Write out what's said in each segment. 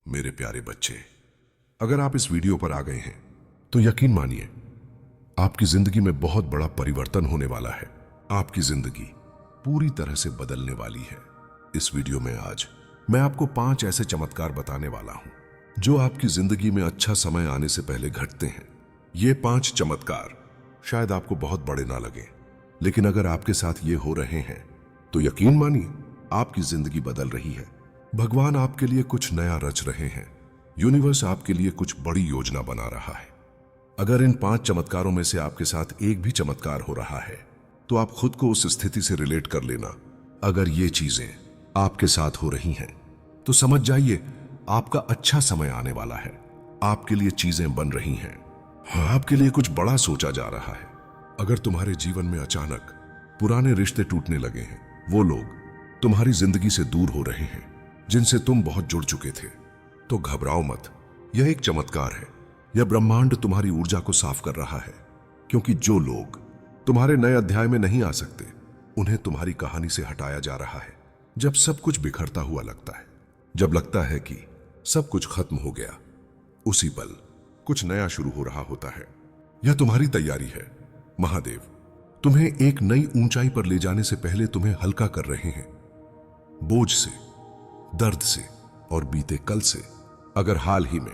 मेरे प्यारे बच्चे, अगर आप इस वीडियो पर आ गए हैं तो यकीन मानिए आपकी जिंदगी में बहुत बड़ा परिवर्तन होने वाला है। आपकी जिंदगी पूरी तरह से बदलने वाली है। इस वीडियो में आज मैं आपको 5 ऐसे चमत्कार बताने वाला हूं जो आपकी जिंदगी में अच्छा समय आने से पहले घटते हैं। ये 5 चमत्कार शायद आपको बहुत बड़े ना लगे, लेकिन अगर आपके साथ ये हो रहे हैं तो यकीन मानिए आपकी जिंदगी बदल रही है। भगवान आपके लिए कुछ नया रच रहे हैं। यूनिवर्स आपके लिए कुछ बड़ी योजना बना रहा है। अगर इन 5 चमत्कारों में से आपके साथ एक भी चमत्कार हो रहा है तो आप खुद को उस स्थिति से रिलेट कर लेना। अगर ये चीजें आपके साथ हो रही हैं तो समझ जाइए आपका अच्छा समय आने वाला है। आपके लिए चीजें बन रही हैं। आपके लिए कुछ बड़ा सोचा जा रहा है। अगर तुम्हारे जीवन में अचानक पुराने रिश्ते टूटने लगे हैं, वो लोग तुम्हारी जिंदगी से दूर हो रहे हैं जिनसे तुम बहुत जुड़ चुके थे, तो घबराओ मत। यह एक चमत्कार है। यह ब्रह्मांड तुम्हारी ऊर्जा को साफ कर रहा है, क्योंकि जो लोग तुम्हारे नए अध्याय में नहीं आ सकते उन्हें तुम्हारी कहानी से हटाया जा रहा है। जब सब कुछ बिखरता हुआ लगता है, जब लगता है कि सब कुछ खत्म हो गया, उसी पल कुछ नया शुरू हो रहा होता है। यह तुम्हारी तैयारी है। महादेव तुम्हें एक नई ऊंचाई पर ले जाने से पहले तुम्हें हल्का कर रहे हैं, बोझ से, दर्द से और बीते कल से। अगर हाल ही में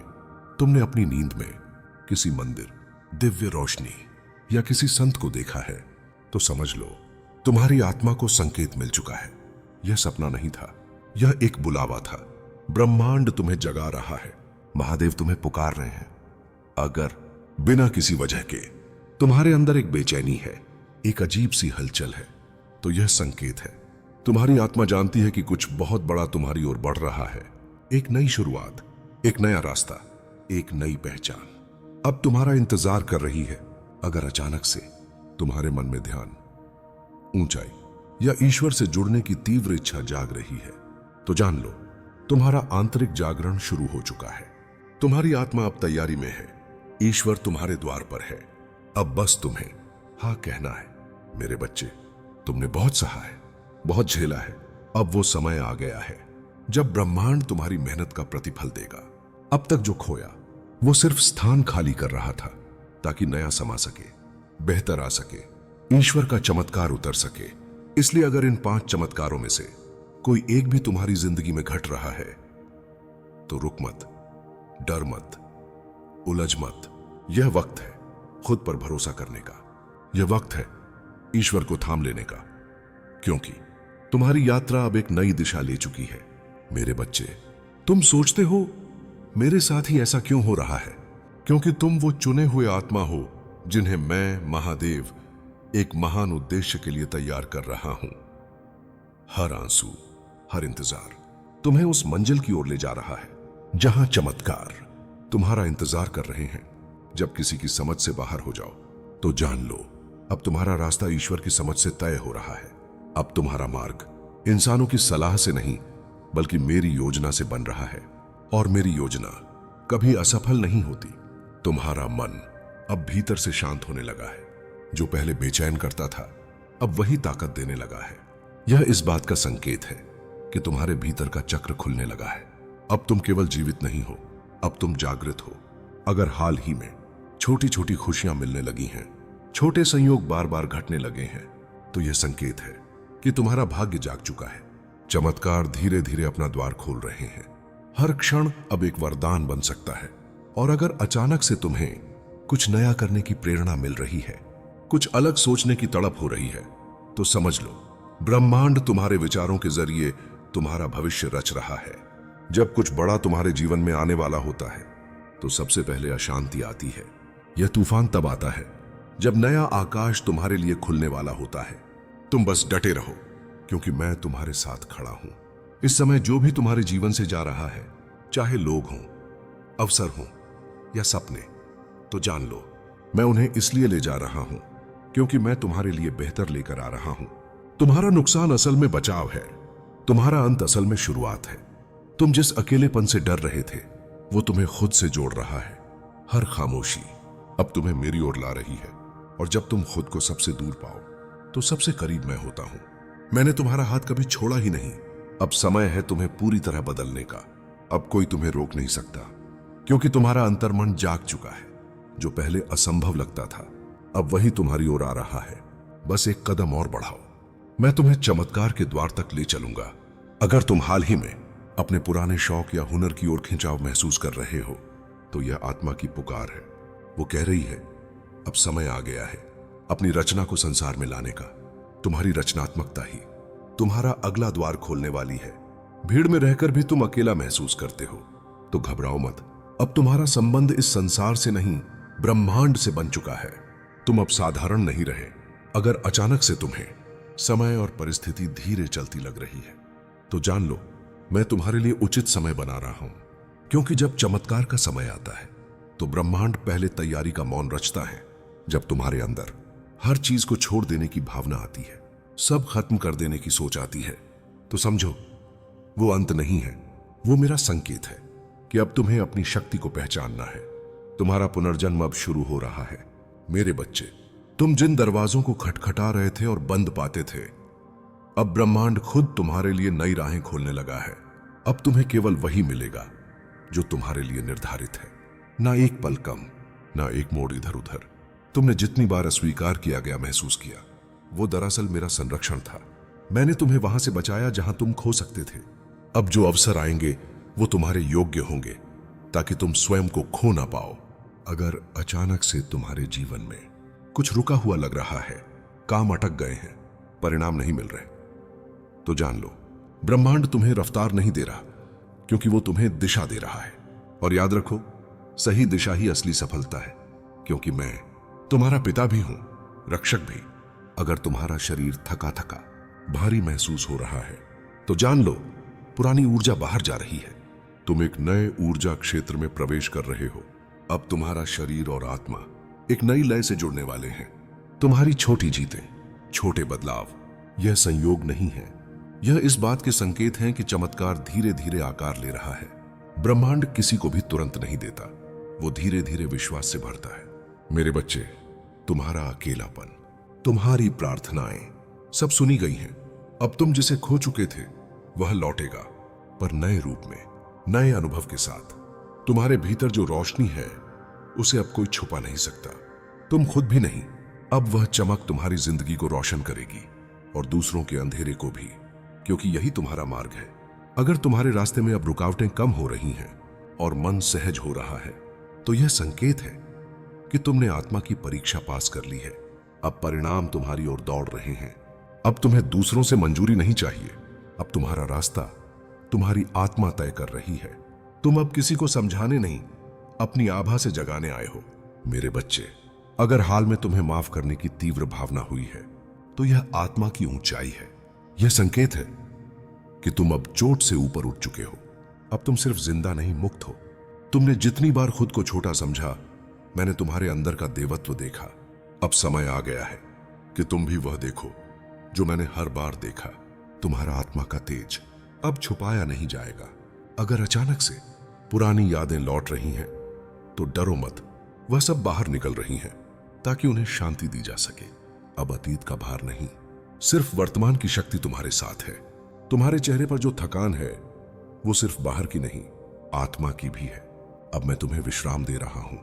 तुमने अपनी नींद में किसी मंदिर, दिव्य रोशनी या किसी संत को देखा है तो समझ लो तुम्हारी आत्मा को संकेत मिल चुका है। यह सपना नहीं था, यह एक बुलावा था। ब्रह्मांड तुम्हें जगा रहा है। महादेव तुम्हें पुकार रहे हैं। अगर बिना किसी वजह के तुम्हारे अंदर एक बेचैनी है, एक अजीब सी हलचल है, तो यह संकेत है। तुम्हारी आत्मा जानती है कि कुछ बहुत बड़ा तुम्हारी ओर बढ़ रहा है। एक नई शुरुआत, एक नया रास्ता, एक नई पहचान अब तुम्हारा इंतजार कर रही है। अगर अचानक से तुम्हारे मन में ध्यान, ऊंचाई या ईश्वर से जुड़ने की तीव्र इच्छा जाग रही है, तो जान लो तुम्हारा आंतरिक जागरण शुरू हो चुका है। तुम्हारी आत्मा अब तैयारी में है। ईश्वर तुम्हारे द्वार पर है। अब बस तुम्हें हाँ कहना है। मेरे बच्चे, तुमने बहुत सहा है, बहुत झेला है। अब वो समय आ गया है जब ब्रह्मांड तुम्हारी मेहनत का प्रतिफल देगा। अब तक जो खोया वो सिर्फ स्थान खाली कर रहा था ताकि नया समा सके, बेहतर आ सके, ईश्वर का चमत्कार उतर सके। इसलिए अगर इन 5 चमत्कारों में से कोई एक भी तुम्हारी जिंदगी में घट रहा है तो रुक मत, डर मत, उलझ मत। यह वक्त है खुद पर भरोसा करने का। यह वक्त है ईश्वर को थाम लेने का, क्योंकि तुम्हारी यात्रा अब एक नई दिशा ले चुकी है। मेरे बच्चे, तुम सोचते हो मेरे साथ ही ऐसा क्यों हो रहा है? क्योंकि तुम वो चुने हुए आत्मा हो जिन्हें मैं महादेव एक महान उद्देश्य के लिए तैयार कर रहा हूं। हर आंसू, हर इंतजार तुम्हें उस मंजिल की ओर ले जा रहा है जहां चमत्कार तुम्हारा इंतजार कर रहे हैं। जब किसी की समझ से बाहर हो जाओ तो जान लो अब तुम्हारा रास्ता ईश्वर की समझ से तय हो रहा है। अब तुम्हारा मार्ग इंसानों की सलाह से नहीं बल्कि मेरी योजना से बन रहा है, और मेरी योजना कभी असफल नहीं होती। तुम्हारा मन अब भीतर से शांत होने लगा है। जो पहले बेचैन करता था अब वही ताकत देने लगा है। यह इस बात का संकेत है कि तुम्हारे भीतर का चक्र खुलने लगा है। अब तुम केवल जीवित नहीं हो, अब तुम जागृत हो। अगर हाल ही में छोटी छोटी खुशियां मिलने लगी हैं, छोटे संयोग बार बार घटने लगे हैं, तो यह संकेत है कि तुम्हारा भाग्य जाग चुका है। चमत्कार धीरे धीरे अपना द्वार खोल रहे हैं। हर क्षण अब एक वरदान बन सकता है। और अगर अचानक से तुम्हें कुछ नया करने की प्रेरणा मिल रही है, कुछ अलग सोचने की तड़प हो रही है, तो समझ लो ब्रह्मांड तुम्हारे विचारों के जरिए तुम्हारा भविष्य रच रहा है। जब कुछ बड़ा तुम्हारे जीवन में आने वाला होता है तो सबसे पहले अशांति आती है। यह तूफान तब आता है जब नया आकाश तुम्हारे लिए खुलने वाला होता है। तुम बस डटे रहो, क्योंकि मैं तुम्हारे साथ खड़ा हूं। इस समय जो भी तुम्हारे जीवन से जा रहा है, चाहे लोग हों, अवसर हों या सपने, तो जान लो मैं उन्हें इसलिए ले जा रहा हूं क्योंकि मैं तुम्हारे लिए बेहतर लेकर आ रहा हूं। तुम्हारा नुकसान असल में बचाव है, तुम्हारा अंत असल में शुरुआत है। तुम जिस अकेलेपन से डर रहे थे वो तुम्हें खुद से जोड़ रहा है। हर खामोशी अब तुम्हें मेरी ओर ला रही है, और जब तुम खुद को सबसे दूर पाओ तो सबसे करीब मैं होता हूं। मैंने तुम्हारा हाथ कभी छोड़ा ही नहीं। अब समय है तुम्हें पूरी तरह बदलने का। अब कोई तुम्हें रोक नहीं सकता, क्योंकि तुम्हारा अंतर्मन जाग चुका है। जो पहले असंभव लगता था, अब वही तुम्हारी ओर आ रहा है। बस एक कदम और बढ़ाओ, मैं तुम्हें चमत्कार के द्वार तक ले चलूंगा। अगर तुम हाल ही में अपने पुराने शौक या हुनर की ओर खिंचाव महसूस कर रहे हो, तो यह आत्मा की पुकार है। वो कह रही है, अब समय आ गया है अपनी रचना को संसार में लाने का। तुम्हारी रचनात्मकता ही तुम्हारा अगला द्वार खोलने वाली है। भीड़ में रहकर भी तुम अकेला महसूस करते हो, तो घबराओ मत। अब तुम्हारा संबंध इस संसार से नहीं, ब्रह्मांड से बन चुका है। तुम अब साधारण नहीं रहे। अगर अचानक से तुम्हें समय और परिस्थिति धीरे चलती लग रही है, तो जान लो, मैं तुम्हारे लिए उचित समय बना रहा हूं। क्योंकि जब चमत्कार का समय आता है, तो ब्रह्मांड पहले तैयारी का मौन रचता है। जब तुम्हारे अंदर हर चीज को छोड़ देने की भावना आती है, सब खत्म कर देने की सोच आती है, तो समझो वो अंत नहीं है, वो मेरा संकेत है कि अब तुम्हें अपनी शक्ति को पहचानना है। तुम्हारा पुनर्जन्म अब शुरू हो रहा है। मेरे बच्चे, तुम जिन दरवाजों को खटखटा रहे थे और बंद पाते थे, अब ब्रह्मांड खुद तुम्हारे लिए नई राहें खोलने लगा है। अब तुम्हें केवल वही मिलेगा जो तुम्हारे लिए निर्धारित है, ना एक पल कम, ना एक मोड़ इधर उधर। तुमने जितनी बार अस्वीकार किया गया महसूस किया, वो दरअसल मेरा संरक्षण था। मैंने तुम्हें वहां से बचाया जहां तुम खो सकते थे। अब जो अवसर आएंगे वो तुम्हारे योग्य होंगे, ताकि तुम स्वयं को खो ना पाओ। अगर अचानक से तुम्हारे जीवन में कुछ रुका हुआ लग रहा है, काम अटक गए हैं, परिणाम नहीं मिल रहे, तो जान लो, ब्रह्मांड तुम्हें रफ्तार नहीं दे रहा, क्योंकि वो तुम्हें दिशा दे रहा है। और याद रखो, सही दिशा ही असली सफलता है, क्योंकि मैं तुम्हारा पिता भी हूं, रक्षक भी। अगर तुम्हारा शरीर थका थका भारी महसूस हो रहा है, तो जान लो, पुरानी ऊर्जा बाहर जा रही है। तुम एक नए ऊर्जा क्षेत्र में प्रवेश कर रहे हो। अब तुम्हारा शरीर और आत्मा एक नई लय से जुड़ने वाले हैं। तुम्हारी छोटी जीतें, छोटे बदलाव, यह संयोग नहीं है, यह इस बात के संकेत हैं कि चमत्कार धीरे धीरे आकार ले रहा है। ब्रह्मांड किसी को भी तुरंत नहीं देता, वो धीरे धीरे विश्वास से भरता है। मेरे बच्चे, तुम्हारा अकेलापन, तुम्हारी प्रार्थनाएं सब सुनी गई हैं। अब तुम जिसे खो चुके थे वह लौटेगा, पर नए रूप में, नए अनुभव के साथ। तुम्हारे भीतर जो रोशनी है उसे अब कोई छुपा नहीं सकता। तुम खुद भी नहीं, अब वह चमक तुम्हारी जिंदगी को रोशन करेगी और दूसरों के अंधेरे को भी, क्योंकि यही तुम्हारा मार्ग है। अगर तुम्हारे रास्ते में अब रुकावटें कम हो रही हैं और मन सहज हो रहा है, तो यह संकेत है कि तुमने आत्मा की परीक्षा पास कर ली है। अब परिणाम तुम्हारी ओर दौड़ रहे हैं। अब तुम्हें दूसरों से मंजूरी नहीं चाहिए। अब तुम्हारा रास्ता तुम्हारी आत्मा तय कर रही है। तुम अब किसी को समझाने नहीं, अपनी आभा से जगाने आए हो। मेरे बच्चे, अगर हाल में तुम्हें माफ करने की तीव्र भावना हुई है, तो यह आत्मा की ऊंचाई है। यह संकेत है कि तुम अब चोट से ऊपर उठ चुके हो। अब तुम सिर्फ जिंदा नहीं, मुक्त हो। तुमने जितनी बार खुद को छोटा समझा, मैंने तुम्हारे अंदर का देवत्व देखा। अब समय आ गया है कि तुम भी वह देखो जो मैंने हर बार देखा। तुम्हारा आत्मा का तेज अब छुपाया नहीं जाएगा। अगर अचानक से पुरानी यादें लौट रही हैं, तो डरो मत, वह सब बाहर निकल रही हैं, ताकि उन्हें शांति दी जा सके। अब अतीत का भार नहीं, सिर्फ वर्तमान की शक्ति तुम्हारे साथ है। तुम्हारे चेहरे पर जो थकान है, वो सिर्फ बाहर की नहीं, आत्मा की भी है। अब मैं तुम्हें विश्राम दे रहा हूं।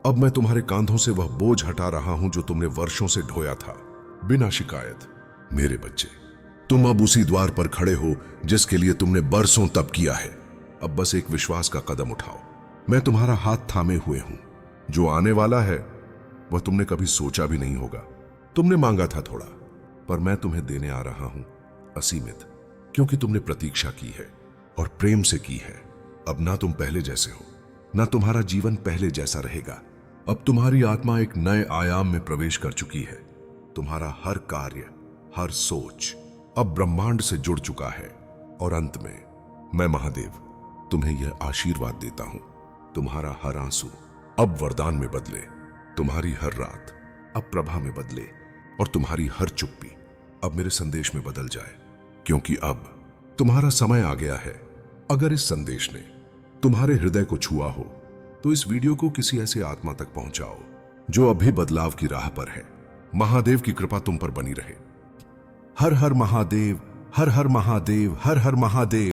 अब मैं तुम्हारे कांधों से वह बोझ हटा रहा हूं जो तुमने वर्षों से ढोया था, बिना शिकायत। मेरे बच्चे, तुम अब उसी द्वार पर खड़े हो जिसके लिए तुमने बरसों तप किया है। अब बस एक विश्वास का कदम उठाओ। मैं तुम्हारा हाथ थामे हुए हूं। जो आने वाला है वह तुमने कभी सोचा भी नहीं होगा। तुमने मांगा था थोड़ा, पर मैं तुम्हें देने आ रहा हूं असीमित, क्योंकि तुमने प्रतीक्षा की है और प्रेम से की है। अब ना तुम पहले जैसे हो, ना तुम्हारा जीवन पहले जैसा रहेगा। अब तुम्हारी आत्मा एक नए आयाम में प्रवेश कर चुकी है। तुम्हारा हर कार्य, हर सोच अब ब्रह्मांड से जुड़ चुका है। और अंत में मैं महादेव तुम्हें यह आशीर्वाद देता हूं, तुम्हारा हर आंसू अब वरदान में बदले, तुम्हारी हर रात अब प्रभा में बदले, और तुम्हारी हर चुप्पी अब मेरे संदेश में बदल जाए, क्योंकि अब तुम्हारा समय आ गया है। अगर इस संदेश ने तुम्हारे हृदय को छुआ हो, तो इस वीडियो को किसी ऐसे आत्मा तक पहुंचाओ जो अभी बदलाव की राह पर है। महादेव की कृपा तुम पर बनी रहे। हर हर महादेव, हर हर महादेव, हर हर महादेव।